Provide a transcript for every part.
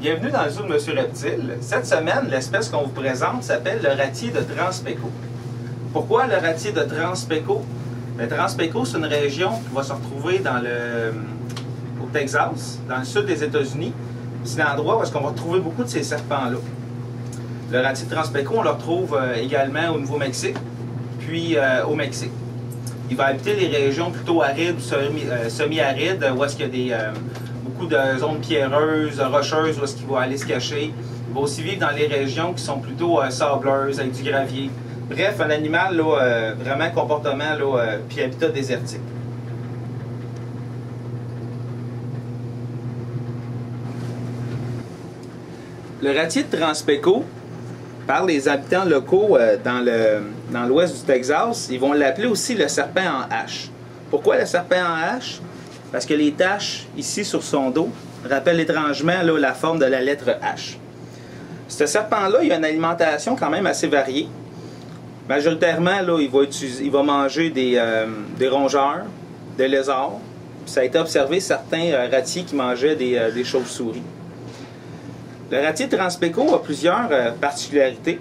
Bienvenue dans le zoo de Monsieur Reptile. Cette semaine, l'espèce qu'on vous présente s'appelle le ratier de Trans-Pecos. Pourquoi le ratier de Trans-Pecos? Le Trans-Pecos, c'est une région qui va se retrouver au Texas, dans le sud des États-Unis. C'est l'endroit où on va retrouver beaucoup de ces serpents-là. Le ratier de Trans-Pecos, on le retrouve également au Nouveau-Mexique, puis au Mexique. Il va habiter les régions plutôt arides ou semi-arides, où est-ce qu'il y a beaucoup de zones pierreuses, rocheuses, où est-ce qu'il va aller se cacher. Il va aussi vivre dans les régions qui sont plutôt sableuses, avec du gravier. Bref, un animal là, vraiment comportement puis habitat désertique. Le ratier de Trans-Pecos, par les habitants locaux dans l'ouest du Texas, ils vont l'appeler aussi le serpent en hache. Pourquoi le serpent en hache? Parce que les taches ici sur son dos rappellent étrangement la forme de la lettre H. Ce serpent-là, il a une alimentation quand même assez variée. Majoritairement, là, il va manger des rongeurs, des lézards. Puis ça a été observé certains ratiers qui mangeaient des chauves-souris. Le ratier de Trans-Pecos a plusieurs particularités.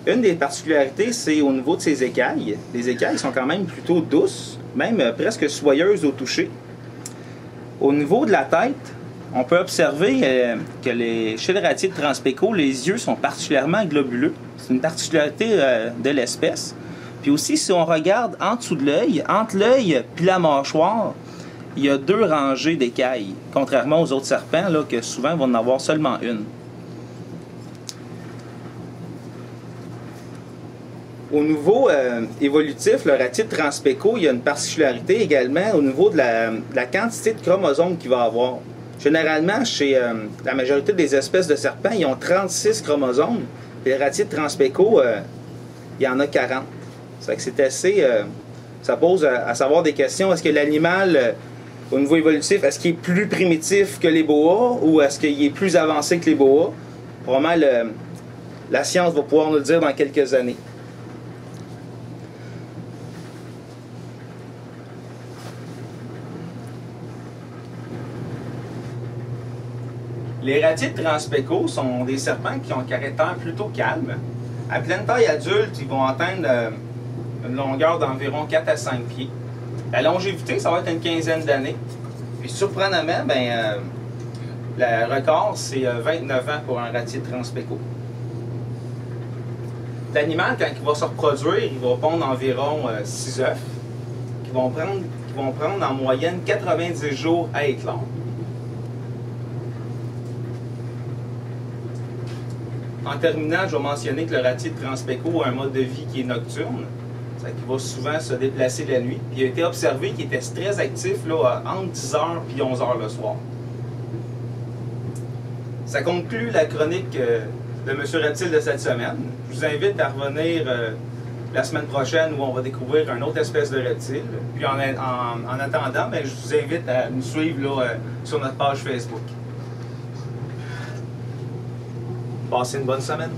Une des particularités, c'est au niveau de ses écailles. Les écailles sont quand même plutôt douces, même presque soyeuses au toucher. Au niveau de la tête, on peut observer que chez le ratier de Trans-Pecos, les yeux sont particulièrement globuleux. C'est une particularité de l'espèce. Puis aussi, si on regarde en dessous de l'œil, entre l'œil et la mâchoire, il y a 2 rangées d'écailles, contrairement aux autres serpents, là, que souvent vont en avoir seulement une. Au niveau évolutif, le ratier de Trans-Pecos, il y a une particularité également au niveau de la quantité de chromosomes qu'il va avoir. Généralement, chez la majorité des espèces de serpents, ils ont 36 chromosomes. Et le ratier de Trans-Pecos, il y en a 40. C'est assez... ça pose à savoir des questions. Est-ce que l'animal, au niveau évolutif, est-ce qu'il est plus primitif que les boas ou est-ce qu'il est plus avancé que les boas? Probablement, la science va pouvoir nous le dire dans quelques années. Les ratiers de Trans-Pecos sont des serpents qui ont un caractère plutôt calme. À pleine taille adulte, ils vont atteindre une longueur d'environ 4 à 5 pieds. La longévité, ça va être une quinzaine d'années. Puis surprenamment, le record, c'est 29 ans pour un ratier de Trans-Pecos. L'animal, quand il va se reproduire, il va pondre environ 6 œufs qui vont prendre en moyenne 90 jours à éclore. En terminant, je vais mentionner que le ratier de Trans-Pecos a un mode de vie qui est nocturne. C'est-à-dire qu'il va souvent se déplacer la nuit. Puis il a été observé qu'il était très actif là, entre 10h et 11h le soir. Ça conclut la chronique de Monsieur Reptile de cette semaine. Je vous invite à revenir la semaine prochaine où on va découvrir une autre espèce de reptile. Puis en attendant, je vous invite à nous suivre là, sur notre page Facebook. Passez une bonne semaine.